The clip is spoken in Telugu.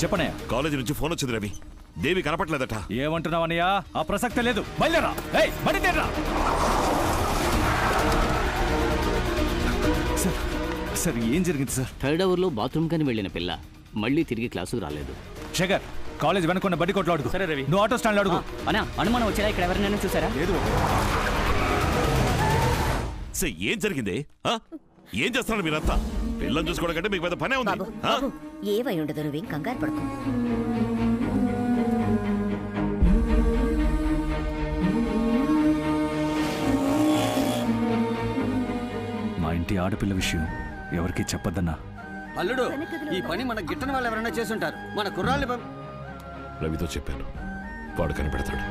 చెప్పనయ్యా. కాలేజీ నుంచి ఫోన్ వచ్చింది రవి, దేవి కనపట్లేదట. ఏమంటున్నావన్నయ్యా? ఆ ప్రసక్తే లేదు. బయలుదేరా. బయలుదేరా. సార్ ఏం జరిగింది సార్? థర్డ్ అవర్లో బాత్రూమ్ కని వెళ్ళిన పిల్ల మళ్ళీ తిరిగి క్లాసుకు రాలేదు. శేఖర్, కాలేజ్ వెనుకున్న బడ్డీ కొట్లో అడుగు. సరే రవి. నువ్వు ఆటో స్టాండ్ అడుగు. అన్నా అనుమానం వచ్చేలా ఇక్కడ ఎవరినైనా చూసారా? లేదు. ఏం జరిగింది? ఏం చేస్తున్నారు మీరంతా? పిల్లలు చూసుకోవడం కంటే మీకు పెద్ద పనే ఉంది. ఏవై ఉండదు, నువ్వేం కంగారు పడుకో. మా ఇంటి ఆడపిల్ల విషయం ఎవరికి చెప్పొద్దన్నా. అల్లుడు, ఈ పని మన గిట్టని వాళ్ళు ఎవరైనా చేసుంటారు. మన కుర్రాళ్ళు రవితో చెప్పాను, వాడు కనిపెడతాడు.